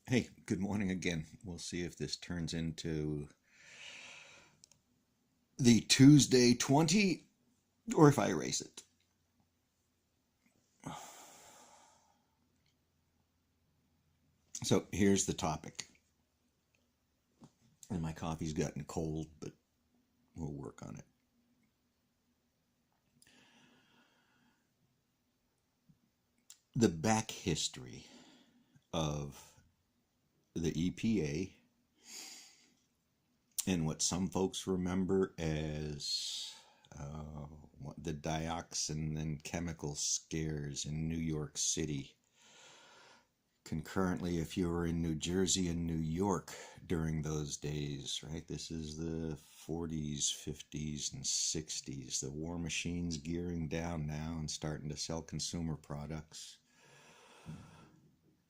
Hey, good morning again. We'll see if this turns into the Tuesday 20 or if I erase it. So here's the topic. And my coffee's gotten cold, but we'll work on it. The back history of the EPA and what some folks remember as the dioxin and chemical scares in New York City. Concurrently, if you were in New Jersey and New York during those days, right? This is the 40s, 50s, and 60s. The war machine's gearing down now and starting to sell consumer products.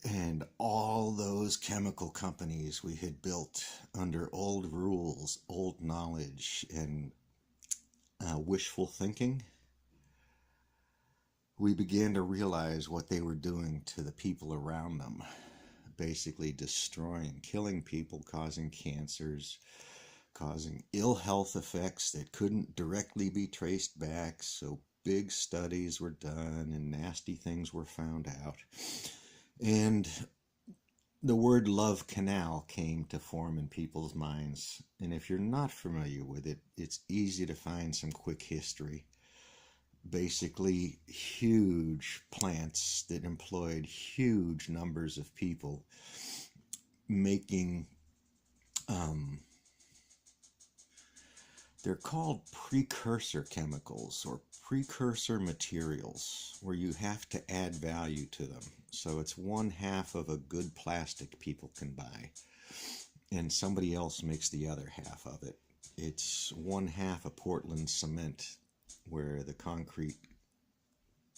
And all those chemical companies we had built under old rules, old knowledge, and wishful thinking, we began to realize what they were doing to the people around them. Basically destroying, killing people, causing cancers, causing ill health effects that couldn't directly be traced back. So big studies were done and nasty things were found out. And the word love canal came to form in people's minds. And if you're not familiar with it, it's easy to find some quick history. Basically, huge plants that employed huge numbers of people making they're called precursor chemicals or precursor materials where you have to add value to them. So it's one half of a good plastic people can buy and somebody else makes the other half of it. It's one half of Portland cement where the concrete,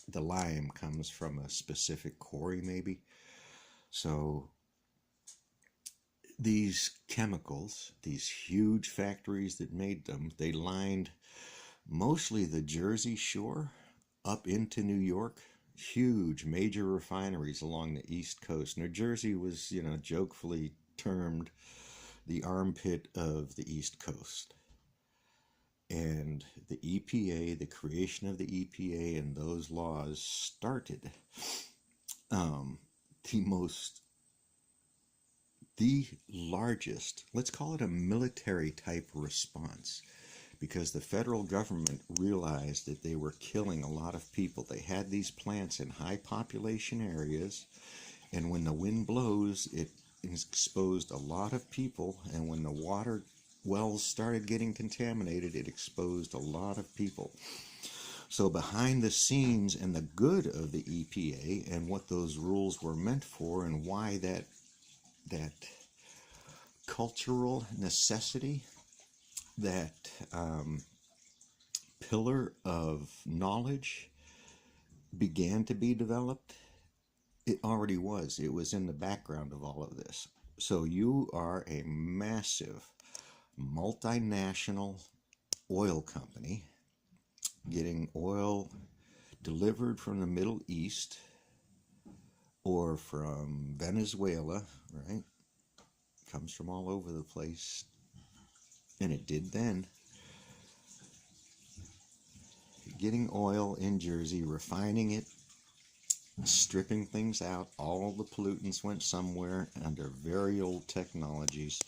the lime comes from a specific quarry maybe. So these chemicals, these huge factories that made them, they lined mostly the Jersey Shore up into New York. Huge major refineries along the East Coast. New Jersey was, jokefully termed the armpit of the East Coast. And the EPA, the creation of the EPA and those laws started um, the most the largest, let's call it a military type response, because the federal government realized that they were killing a lot of people. They had these plants in high population areas, and when the wind blows, it exposed a lot of people, and when the water wells started getting contaminated, it exposed a lot of people. So behind the scenes and the good of the EPA and what those rules were meant for and why that cultural necessity, that pillar of knowledge began to be developed, it already was. It was in the background of all of this. So you are a massive multinational oil company getting oil delivered from the Middle East or from Venezuela, right? Comes from all over the place. And it did then. Getting oil in Jersey, refining it, stripping things out. All the pollutants went somewhere under very old technologies.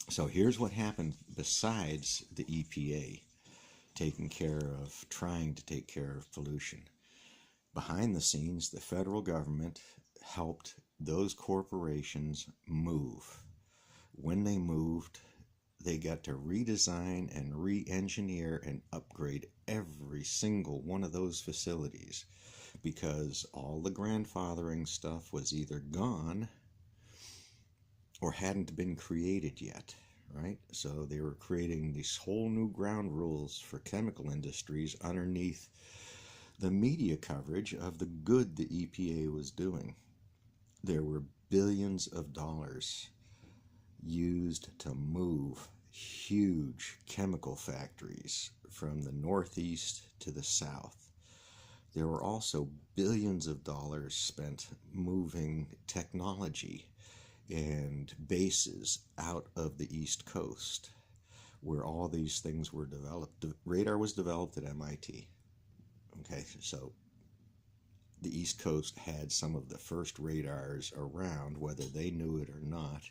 So here's what happened besides the EPA trying to take care of pollution. Behind the scenes, the federal government helped those corporations move. When they moved, they got to redesign and re-engineer and upgrade every single one of those facilities because all the grandfathering stuff was either gone or hadn't been created yet, right? So they were creating these whole new ground rules for chemical industries underneath the media coverage of the good the EPA was doing. There were billions of dollars used to move huge chemical factories from the Northeast to the South. There were also billions of dollars spent moving technology and bases out of the East Coast where all these things were developed. Radar was developed at MIT. Okay, so the East Coast had some of the first radars around, whether they knew it or not,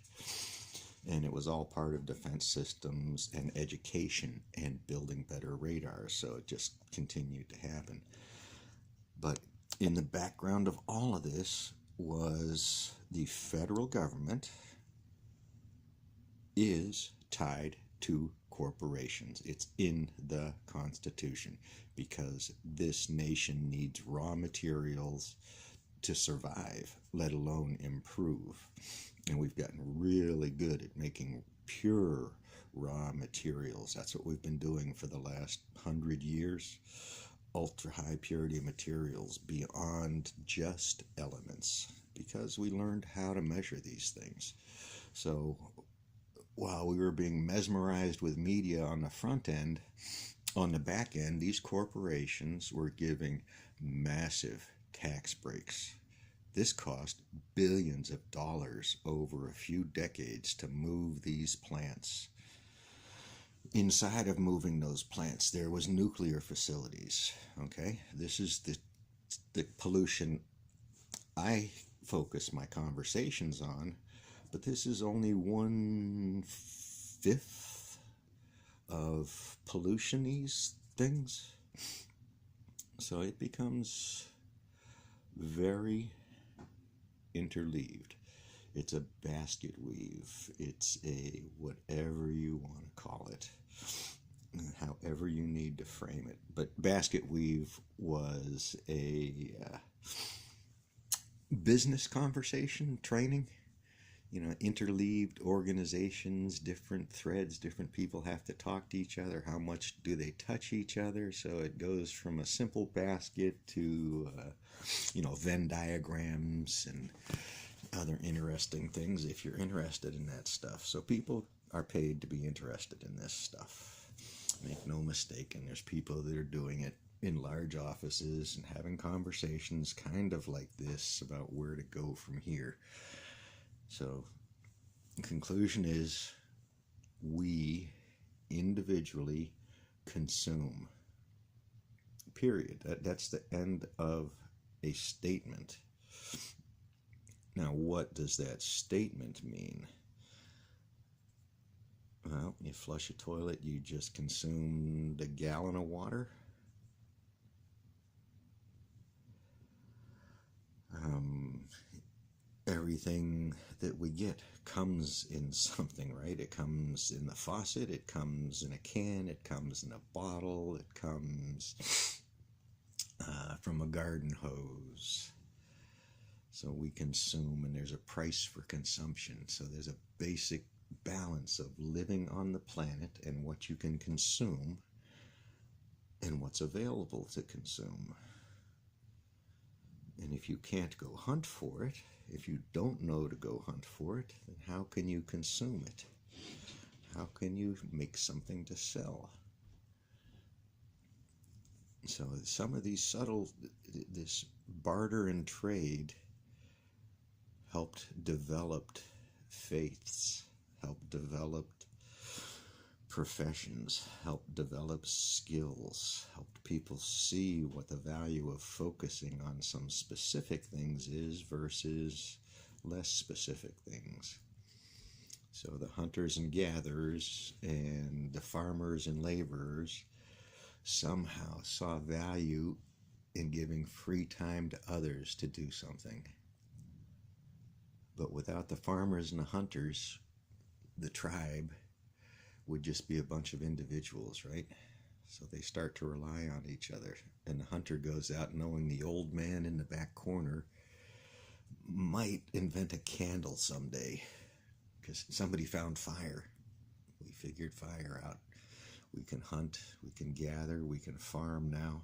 and it was all part of defense systems and education and building better radars, so it just continued to happen. But in the background of all of this was the federal government is tied to corporations. It's in the Constitution because this nation needs raw materials to survive, let alone improve. And we've gotten really good at making pure raw materials. That's what we've been doing for the last 100 years. Ultra high purity materials beyond just elements, because we learned how to measure these things. So while we were being mesmerized with media on the front end, on the back end, these corporations were giving massive tax breaks. This cost billions of dollars over a few decades to move these plants. Inside of moving those plants, there was nuclear facilities. Okay, this is the pollution I focus my conversations on, but this is only 1/5 of pollution, these things. So it becomes very interleaved. It's a basket weave. It's a whatever you want to call it, however you need to frame it. But basket weave was a business conversation training. You know, interleaved organizations, different threads, different people have to talk to each other. How much do they touch each other? So it goes from a simple basket to, Venn diagrams and other interesting things if you're interested in that stuff. So people are paid to be interested in this stuff. Make no mistake, and there's people that are doing it in large offices and having conversations kind of like this about where to go from here. So the conclusion is we individually consume. Period. That's the end of a statement. Now, what does that statement mean? Well, you flush a toilet, you just consumed a gallon of water. Everything that we get comes in something, right? It comes in the faucet, it comes in a can, it comes in a bottle, it comes from a garden hose. So we consume, and there's a price for consumption. So there's a basic balance of living on the planet and what you can consume and what's available to consume. And if you can't go hunt for it, if you don't know to go hunt for it, then how can you consume it? How can you make something to sell? So some of these this barter and trade helped develop faiths, helped develop professions, helped develop skills, helped people see what the value of focusing on some specific things is versus less specific things. So the hunters and gatherers and the farmers and laborers somehow saw value in giving free time to others to do something. But without the farmers and the hunters, the tribe would just be a bunch of individuals, right? So they start to rely on each other. And the hunter goes out knowing the old man in the back corner might invent a candle someday because somebody found fire. We figured fire out. We can hunt, we can gather, we can farm now.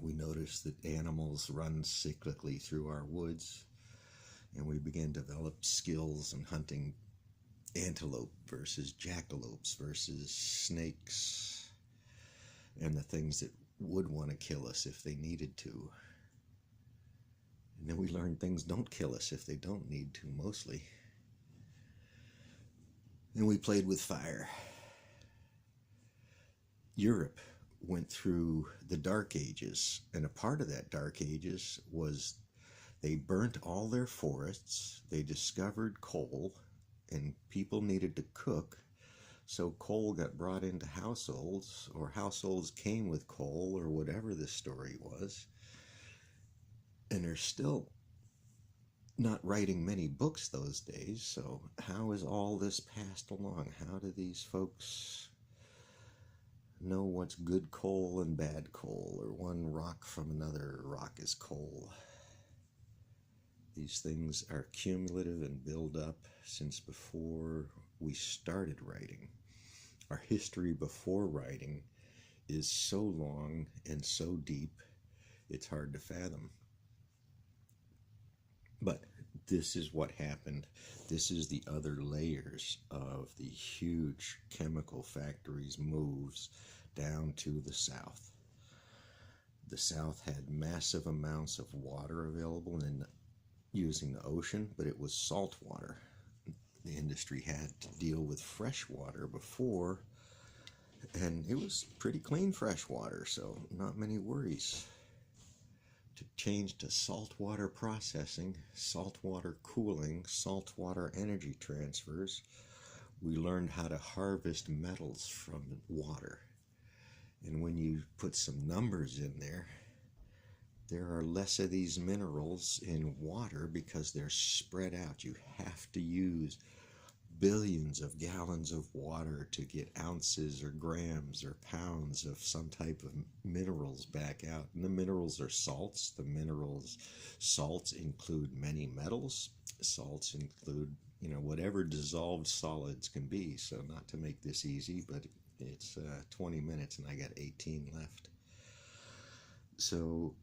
We notice that animals run cyclically through our woods, and we begin to develop skills in hunting antelope versus jackalopes versus snakes and the things that would want to kill us if they needed to. And then we learned things don't kill us if they don't need to, mostly. And we played with fire. Europe went through the Dark Ages, and a part of that Dark Ages was they burnt all their forests, they discovered coal, and people needed to cook, so coal got brought into households, or households came with coal, or whatever the story was. And they're still not writing many books those days, so how is all this passed along? How do these folks know what's good coal and bad coal, or one rock from another rock is coal? These things are cumulative and build up since before we started writing. Our history before writing is so long and so deep, it's hard to fathom. But this is what happened. This is the other layers of the huge chemical factories' moves down to the South. The South had massive amounts of water available and using the ocean, but it was salt water. The industry had to deal with fresh water before, and it was pretty clean fresh water, so not many worries. To change to saltwater processing, saltwater cooling, saltwater energy transfers, we learned how to harvest metals from water. And when you put some numbers in there, there are less of these minerals in water because they're spread out. You have to use billions of gallons of water to get ounces or grams or pounds of some type of minerals back out. And the minerals are salts. Salts include many metals. Salts include, whatever dissolved solids can be. So not to make this easy, but it's 20 minutes and I got 18 left. So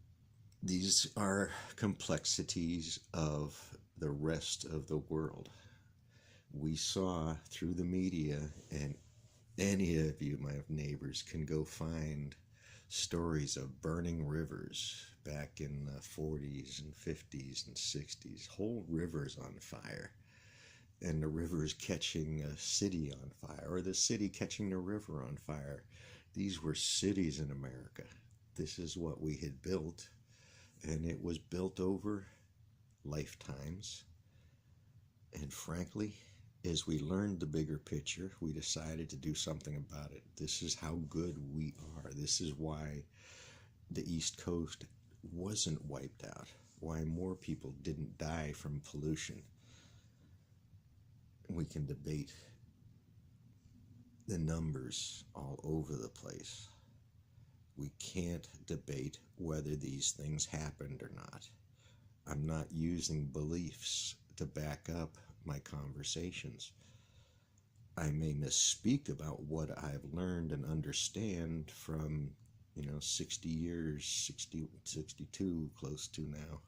these are complexities of the rest of the world. We saw through the media, and any of you, my neighbors, can go find stories of burning rivers back in the 40s and 50s and 60s. Whole rivers on fire, and the rivers catching a city on fire, or the city catching the river on fire. These were cities in America. This is what we had built, and it was built over lifetimes. And frankly, as we learned the bigger picture, we decided to do something about it. This is how good we are. This is why the East Coast wasn't wiped out, why more people didn't die from pollution. We can debate the numbers all over the place. We can't debate whether these things happened or not. I'm not using beliefs to back up my conversations. I may misspeak about what I've learned and understand from, 60 years, 62, close to now.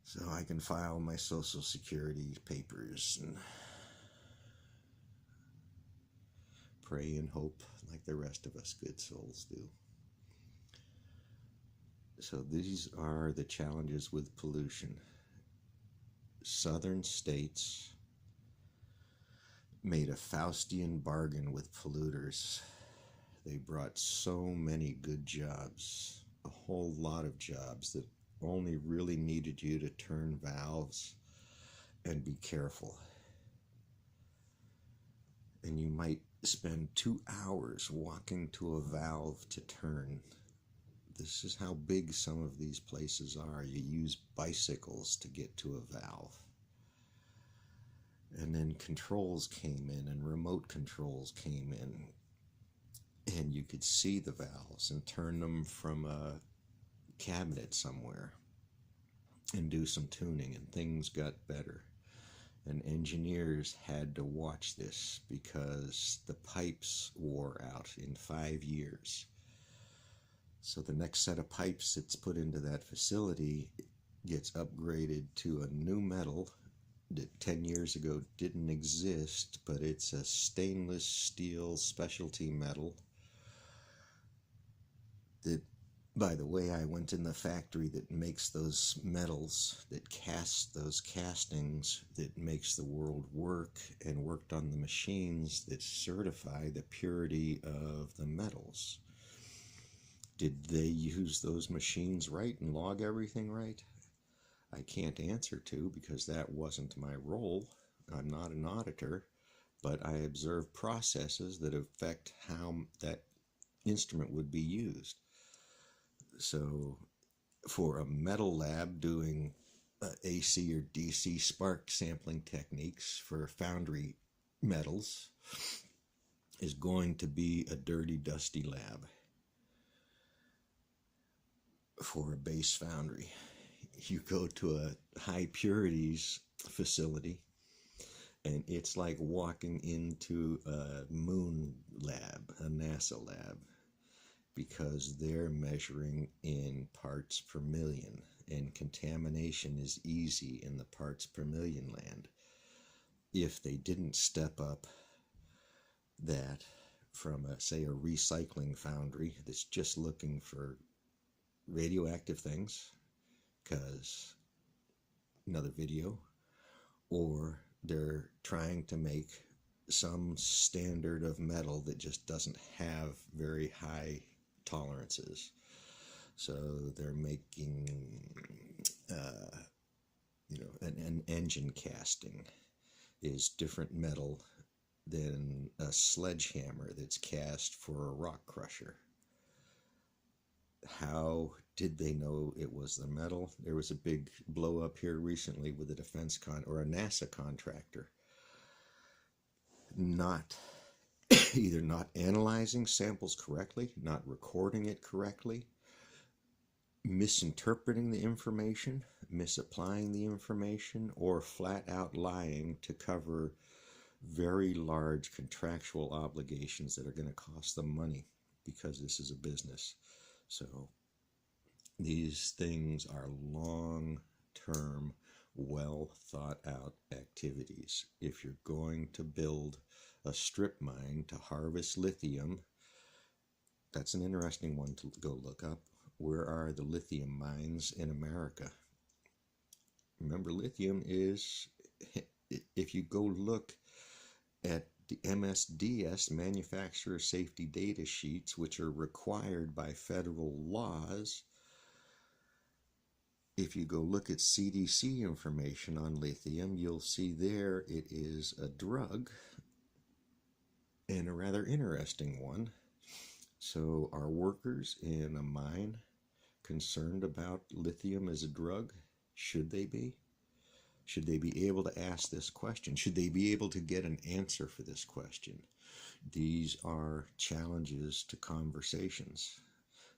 So I can file my Social Security papers and pray and hope like the rest of us good souls do. So these are the challenges with pollution. Southern states made a Faustian bargain with polluters. They brought so many good jobs, a whole lot of jobs that only really needed you to turn valves and be careful. And you might spend 2 hours walking to a valve to turn. This is how big some of these places are. You use bicycles to get to a valve. And then controls came in, and remote controls came in. And you could see the valves and turn them from a cabinet somewhere and do some tuning, and things got better. And engineers had to watch this because the pipes wore out in 5 years. So the next set of pipes that's put into that facility gets upgraded to a new metal that 10 years ago didn't exist, but it's a stainless steel specialty metal that By the way, I went in the factory that makes those metals, that casts those castings, that makes the world work, and worked on the machines that certify the purity of the metals. Did they use those machines right and log everything right? I can't answer to, because that wasn't my role. I'm not an auditor, but I observe processes that affect how that instrument would be used. So for a metal lab doing AC or DC spark sampling techniques for foundry metals is going to be a dirty, dusty lab. For a base foundry, you go to a high purities facility, and it's like walking into a moon lab, a NASA lab, because they're measuring in parts per million, and contamination is easy in the parts per million land. If they didn't step up that from, say, a recycling foundry that's just looking for radioactive things, because another video, or they're trying to make some standard of metal that just doesn't have very high tolerances. So they're making, an engine casting is different metal than a sledgehammer that's cast for a rock crusher. How did they know it was the metal? There was a big blow up here recently with a defense or a NASA contractor either not analyzing samples correctly, not recording it correctly, misinterpreting the information, misapplying the information, or flat out lying to cover very large contractual obligations that are going to cost them money, because this is a business. So these things are long-term, well thought out activities. If you're going to build a strip mine to harvest lithium, that's an interesting one to go look up. Where are the lithium mines in America? Remember, lithium is, if you go look at the MSDS, Manufacturer Safety Data Sheets, which are required by federal laws, if you go look at CDC information on lithium, you'll see there it is a drug, and a rather interesting one. So are workers in a mine concerned about lithium as a drug? Should they be? Should they be able to ask this question? Should they be able to get an answer for this question? These are challenges to conversations.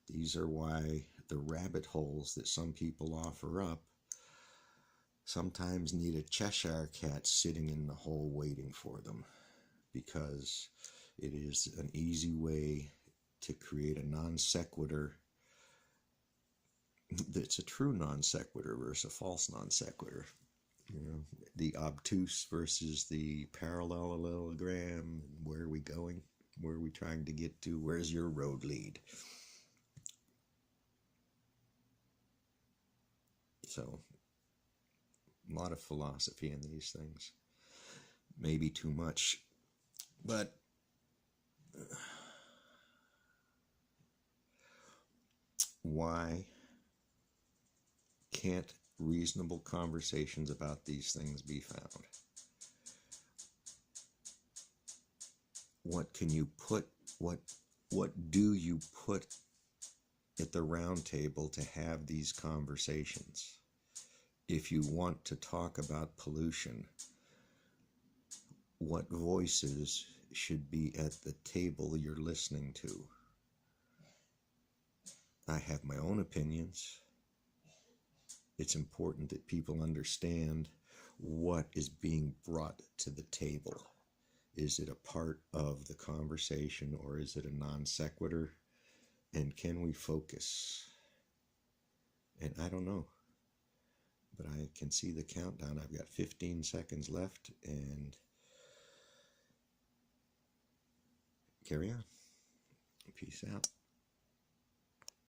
These are why the rabbit holes that some people offer up sometimes need a Cheshire cat sitting in the hole waiting for them, because it is an easy way to create a non sequitur that's a true non sequitur versus a false non sequitur. The obtuse versus the parallelogram. Where are we going? Where are we trying to get to? Where's your road lead? So, a lot of philosophy in these things. Maybe too much. But why can't reasonable conversations about these things be found? What can you put, what do you put at the round table to have these conversations? If you want to talk about pollution, what voices should be at the table you're listening to? I have my own opinions. It's important that people understand what is being brought to the table. Is it a part of the conversation, or is it a non sequitur? And can we focus? And I don't know, but I can see the countdown. I've got 15 seconds left, and carry on. Peace out.